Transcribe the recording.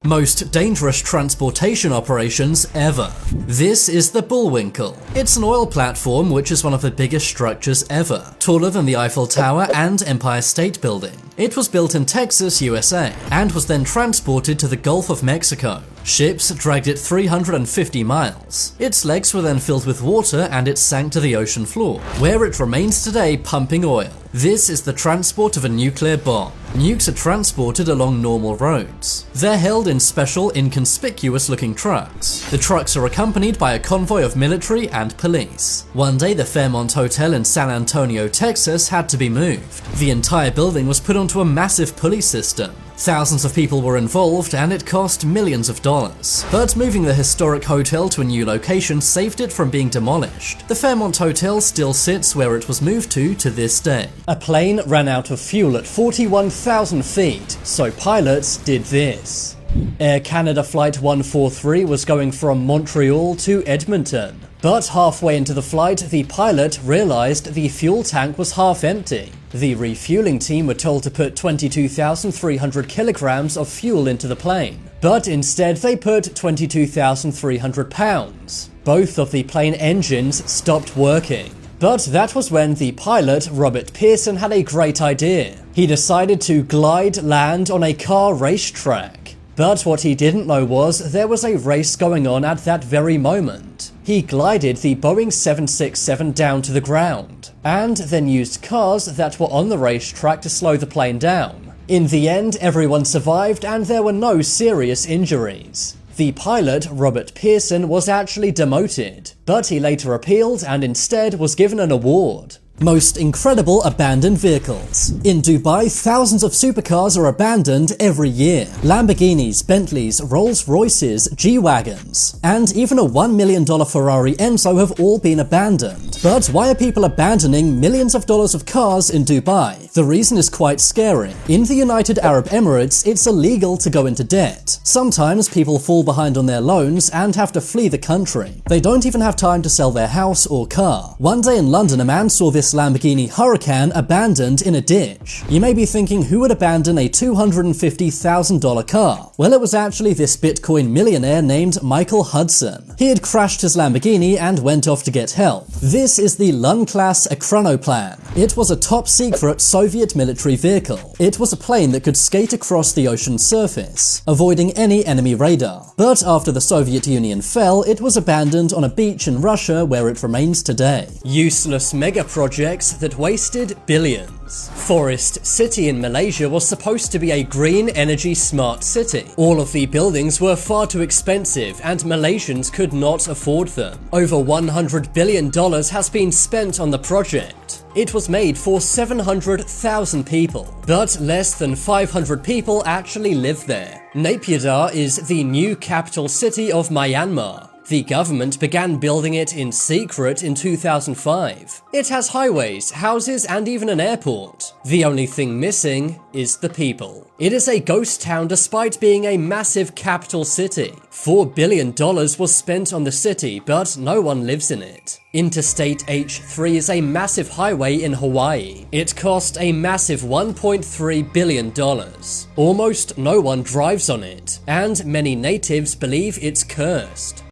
Most dangerous transportation operations ever. This is the Bullwinkle. It's an oil platform which is one of the biggest structures ever, taller than the Eiffel Tower and Empire State Building. It was built in Texas, USA, and was then transported to the Gulf of Mexico. Ships dragged it 350 miles. Its legs were then filled with water and it sank to the ocean floor, where it remains today pumping oil. This is the transport of a nuclear bomb. Nukes are transported along normal roads. They're held in special, inconspicuous-looking trucks. The trucks are accompanied by a convoy of military and police. One day, the Fairmont Hotel in San Antonio, Texas had to be moved. The entire building was put onto a massive pulley system. Thousands of people were involved and it cost millions of dollars. But moving the historic hotel to a new location saved it from being demolished. The Fairmont Hotel still sits where it was moved to this day. A plane ran out of fuel at 41,000 feet, so pilots did this. Air Canada Flight 143 was going from Montreal to Edmonton. But halfway into the flight, the pilot realized the fuel tank was half empty. The refueling team were told to put 22,300 kilograms of fuel into the plane, but instead they put 22,300 pounds. Both of the plane engines stopped working. But that was when the pilot, Robert Pearson, had a great idea. He decided to glide land on a car racetrack. But what he didn't know was there was a race going on at that very moment. He glided the Boeing 767 down to the ground, and then used cars that were on the racetrack to slow the plane down. In the end, everyone survived and there were no serious injuries. The pilot, Robert Pearson, was actually demoted, but he later appealed and instead was given an award. Most incredible abandoned vehicles. In Dubai, thousands of supercars are abandoned every year. Lamborghinis, Bentleys, Rolls-Royces, G-Wagons, and even a $1 million Ferrari Enzo have all been abandoned. But why are people abandoning millions of dollars of cars in Dubai? The reason is quite scary. In the United Arab Emirates, it's illegal to go into debt. Sometimes people fall behind on their loans and have to flee the country. They don't even have time to sell their house or car. One day in London, a man saw this Lamborghini Huracan abandoned in a ditch. You may be thinking, who would abandon a $250,000 car? Well, it was actually this Bitcoin millionaire named Michael Hudson. He had crashed his Lamborghini and went off to get help. This is the Lun-class Ekranoplan. It was a top-secret Soviet military vehicle. It was a plane that could skate across the ocean's surface, avoiding any enemy radar. But after the Soviet Union fell, it was abandoned on a beach in Russia where it remains today. Useless mega projects that wasted billions. Forest City in Malaysia was supposed to be a green energy smart city. All of the buildings were far too expensive and Malaysians could not afford them. Over $100 billion has been spent on the project. It was made for 700,000 people, but less than 500 people actually live there. Naypyidaw is the new capital city of Myanmar. The government began building it in secret in 2005. It has highways, houses, and even an airport. The only thing missing is the people. It is a ghost town despite being a massive capital city. $4 billion was spent on the city, but no one lives in it. Interstate H3 is a massive highway in Hawaii. It cost a massive $1.3 billion. Almost no one drives on it, and many natives believe it's cursed.